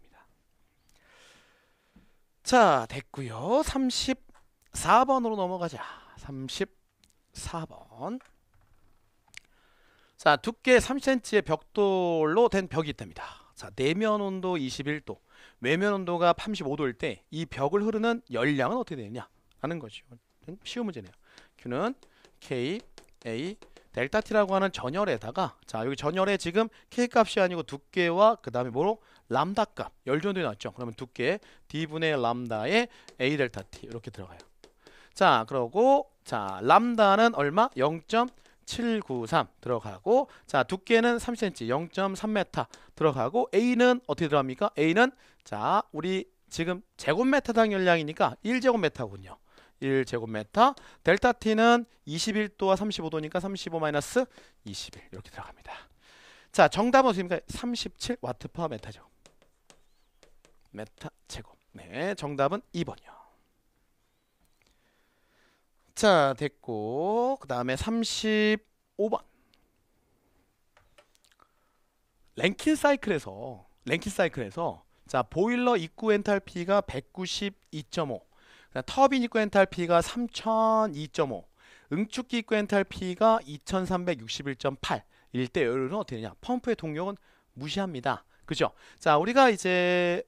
자, 됐고요. 34번으로 넘어가자. 34번. 자, 두께 30cm의 벽돌로 된 벽이 있답니다. 자, 내면 온도 21도, 외면 온도가 35도일 때 이 벽을 흐르는 열량은 어떻게 되느냐 하는 거죠. 쉬운 문제네요. Q는 K, A, 델타 T라고 하는 전열에다가, 자, 여기 전열에 지금 K 값이 아니고 두께와 그 다음에 뭐로? 람다 값, 열전도에 나왔죠. 그러면 두께 D분의 람다에 A 델타 T 이렇게 들어가요. 자, 그러고 자, 람다는 얼마? 0.793 들어가고, 자, 두께는 3cm 0.3m 들어가고, A는 어떻게 들어갑니까? A는 자, 우리 지금 제곱미터당 열량이니까 1제곱미터군요. 1제곱미터. 델타 T는 21도와 35도니까 35 마이너스 21 이렇게 들어갑니다. 자, 정답은 어떻습니까? 37와트 퍼 메타죠. 메타 제곱. 네, 정답은 2번이요. 자, 됐고, 그 다음에 35번. 랭킨 사이클에서 자, 보일러 입구 엔탈피가 192.5, 터빈 입구 엔탈피가 3002.5, 응축기 입구 엔탈피가 2361.8 일 때 열은 어떻게 되냐? 펌프의 동력은 무시합니다. 그죠? 자, 우리가 이제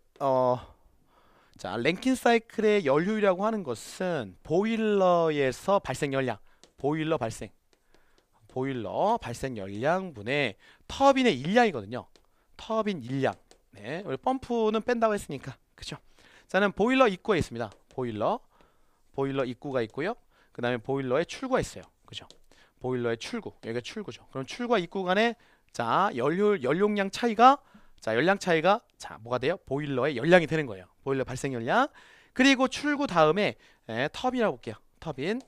자, 랭킨 사이클의 연료율이라고 하는 것은 보일러에서 발생 열량, 보일러 발생 열량분의 터빈의 일량이거든요. 터빈 일량. 네, 우리 펌프는 뺀다고 했으니까, 그죠? 자는 보일러 입구에 있습니다. 보일러 입구가 있고요. 그 다음에 보일러의 출구가 있어요. 그죠? 보일러의 출구, 여기가 출구죠. 그럼 출구와 입구 간에 자, 연료용 차이가, 자, 열량 차이가 자, 뭐가 돼요? 보일러의 열량이 되는 거예요. 보일러 발생 열량. 그리고 출구 다음에 터빈이라고 볼게요. 터빈.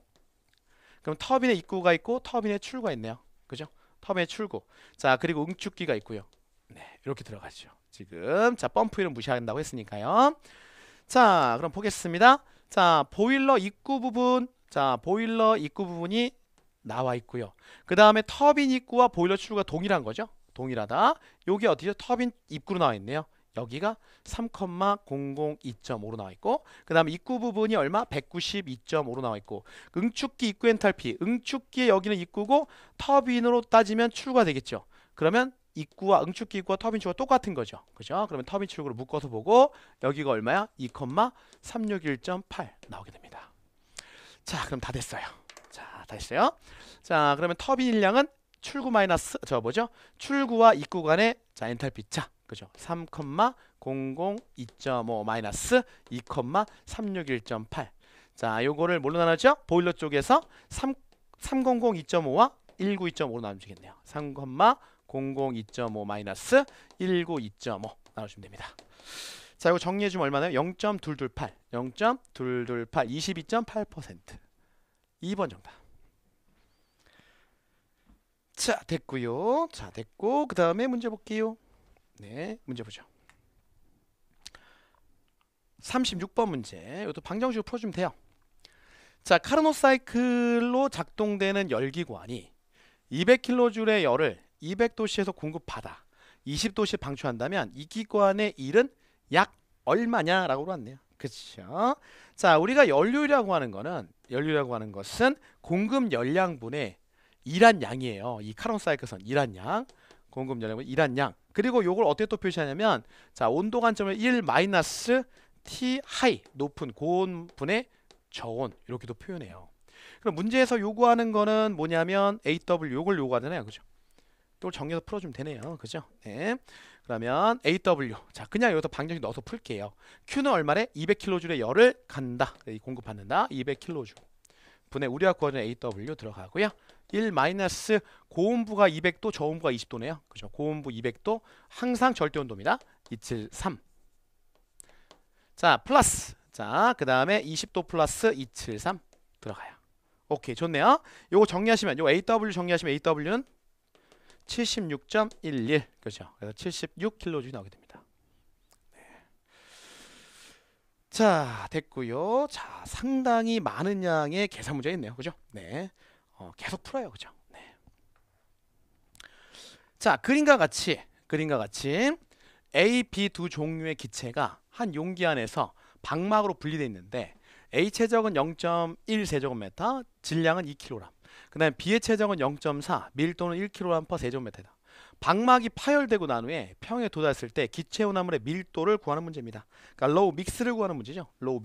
그럼 터빈의 입구가 있고 터빈의 출구가 있네요. 그죠? 터빈의 출구. 자, 그리고 응축기가 있고요. 네, 이렇게 들어가죠. 지금 자, 펌프 이름 무시한다고 했으니까요. 자, 그럼 보겠습니다. 자, 보일러 입구 부분. 자, 보일러 입구 부분이 나와 있고요. 그 다음에 터빈 입구와 보일러 출구가 동일한 거죠. 동일하다. 여기 어디죠? 터빈 입구로 나와 있네요. 여기가 3,002.5로 나와 있고, 그 다음에 입구 부분이 얼마? 192.5로 나와 있고, 응축기 입구 엔탈피, 응축기의 여기는 입구고 터빈으로 따지면 출구가 되겠죠. 그러면 입구와 응축기 입구와 터빈 출구가 똑같은 거죠. 그죠? 그러면 터빈 출구를 묶어서 보고 여기가 얼마야? 2,361.8 나오게 됩니다. 자, 그럼 다 됐어요. 자, 다 됐어요. 자, 그러면 터빈 일량은 출구 마이너스 저 뭐죠? 출구와 입구 간의 자, 엔탈피 차. 그죠? 3,002.5 마이너스 2,361.8. 자, 요거를 뭘로 나누죠? 보일러 쪽에서 3,002.5와 192.5로 나누시겠네요. 3,002.5 마이너스 192.5 나눠주면 됩니다. 자, 이거 정리해주면 얼마나요? 0.228 22.8%. 2번 정답. 자, 됐고요. 자, 됐고, 그 다음에 문제 볼게요. 네, 문제 보죠. 36번 문제. 이것도 방정식으로 풀어주면 돼요. 자, 카르노 사이클로 작동되는 열기관이 200kJ의 열을 200도씨에서 공급받아 20도씨에 방출한다면 이 기관의 일은 약 얼마냐라고 물었네요. 그렇죠? 자, 우리가 연료율이라고 하는 것은 공급 열량분의 일한 양이에요. 이 카론 사이클선 일한 양, 공급 연료는 일한 양. 그리고 요걸 어떻게 또 표시하냐면 자, 온도 관점을 1 마이너스 T 하이 높은 고온분의 저온 이렇게도 표현해요. 그럼 문제에서 요구하는 거는 뭐냐면 AW 요걸 요구하잖아요. 그죠? 이걸 정리해서 풀어주면 되네요. 그죠? 네. 그러면 AW 자 그냥 여기서 방정식 넣어서 풀게요. Q는 얼마래? 200kJ의 열을 갖는다. 공급받는다. 200kJ 분의 우리가 구하는 AW 들어가고요. 1 마이너스 고온부가 200도 저온부가 20도네요. 그죠? 고온부 200도 항상 절대온도입니다. 273 자 플러스 자 그 다음에 20도 플러스 273 들어가요. 오케이 좋네요. 요거 정리하시면 요 AW 정리하시면 AW는 76.11 그렇죠. 그래서 76kJ 나오게 됩니다. 네. 자 됐고요. 자 상당히 많은 양의 계산 문제가 있네요. 그죠? 네. 계속 풀어요. 그죠? 네. 자 그림과 같이 A, B 두 종류의 기체가 한 용기 안에서 방막으로 분리되어 있는데 A 최적은 0.1 세제곱미터, 질량은 2kg. 그 다음에 B의 최적은 0.4, 밀도는 1kg/s 세제곱미터다. 방막이 파열되고 난 후에 평에 도달했을 때 기체 혼합물의 밀도를 구하는 문제입니다. 그러니까 로우 믹스를 구하는 문제죠. 로우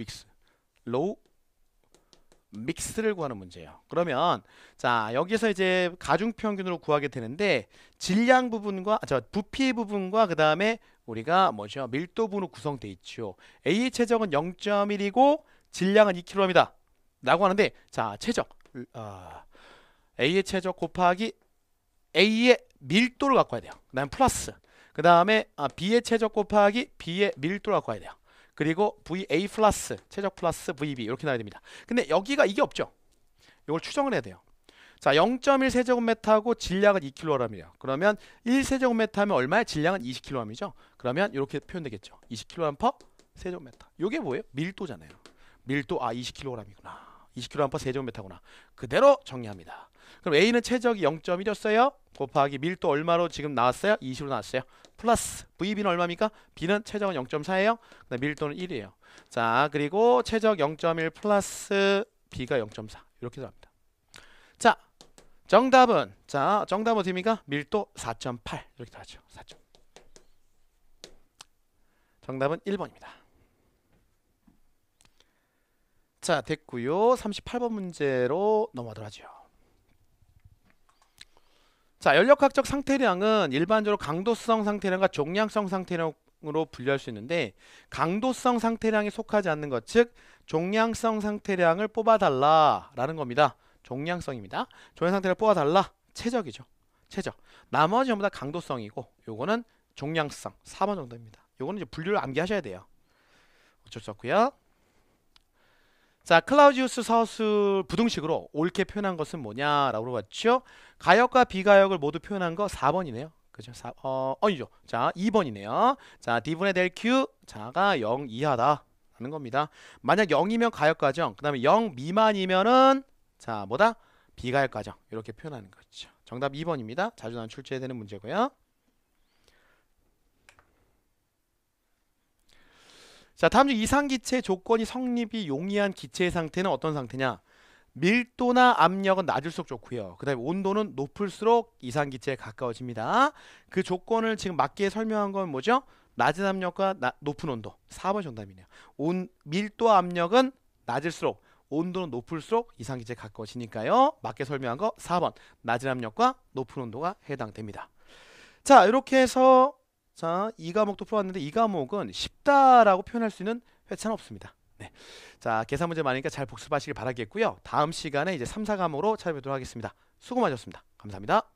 믹스를 구하는 문제예요. 그러면 자 여기서 이제 가중평균으로 구하게 되는데 질량 부분과 부피 부분과 그 다음에 우리가 뭐죠? 밀도 부분으로 구성돼 있죠. A의 최적은 0.1이고 질량은 2kg입니다. 라고 하는데 자 최적 A의 최적 곱하기 A의 밀도를 갖고 와야 돼요. 그 다음에 플러스 그 다음에 B의 최적 곱하기 B의 밀도를 갖고 와야 돼요. 그리고 VA 플러스 최적 플러스 VB 이렇게 나와야 됩니다. 근데 여기가 이게 없죠. 이걸 추정을 해야 돼요. 자 0.1 세제곱미터하고 질량은 2kg이에요. 그러면 1 세제곱미터 하면 얼마야? 질량은 20kg이죠. 그러면 이렇게 표현되겠죠. 20kg/s 세제곱미터. 이게 뭐예요? 밀도잖아요. 밀도 20kg이구나. 20kg/s 세제곱미터구나. 그대로 정리합니다. 그럼 A는 최적이 0.1이었어요. 곱하기 밀도 얼마로 지금 나왔어요? 20으로 나왔어요. 플러스 VB는 얼마입니까? B는 최적은 0.4예요. 밀도는 1이에요. 자 그리고 최적 0.1 플러스 B가 0.4 이렇게 들어갑니다. 자 정답은 어디입니까? 밀도 4.8 이렇게 들어가죠. 4. 정답은 1번입니다. 자 됐고요. 38번 문제로 넘어가도록 하죠. 자 연력학적 상태량은 일반적으로 강도성 상태량과 종량성 상태량으로 분류할 수 있는데 강도성 상태량에 속하지 않는 것 즉 종량성 상태량을 뽑아달라 라는 겁니다. 종량성입니다. 종량 상태량을 뽑아달라 최적이죠. 최적. 나머지 전부 다 강도성이고 요거는 종량성 4번 정도입니다. 요거는 이제 분류를 암기하셔야 돼요. 어쩔 수 없고요. 자 클라우지우스 서술 부등식으로 옳게 표현한 것은 뭐냐라고 물어봤죠. 가역과 비가역을 모두 표현한 거 4번이네요. 그죠? 아니죠. 자 2번이네요. 자 D분의 델 Q 자가 0 이하다 라는 겁니다. 만약 0이면 가역 과정 그 다음에 0 미만이면은 자 뭐다? 비가역 과정 이렇게 표현하는 거죠. 정답 2번입니다. 자주 나온 출제해야 되는 문제고요. 자 다음 중 이상기체 조건이 성립이 용이한 기체의 상태는 어떤 상태냐? 밀도나 압력은 낮을수록 좋고요. 그 다음에 온도는 높을수록 이상기체에 가까워집니다. 그 조건을 지금 맞게 설명한 건 뭐죠? 낮은 압력과 높은 온도 4번 정답이네요. 밀도와 압력은 낮을수록 온도는 높을수록 이상기체에 가까워지니까요. 맞게 설명한 거 4번 낮은 압력과 높은 온도가 해당됩니다. 자 이렇게 해서 자, 이 과목도 풀어왔는데 이 과목은 쉽다라고 표현할 수 있는 회차는 없습니다. 네. 자, 계산 문제 많으니까 잘 복습하시길 바라겠고요. 다음 시간에 이제 3, 4과목으로 찾아뵙도록 하겠습니다. 수고 많으셨습니다. 감사합니다.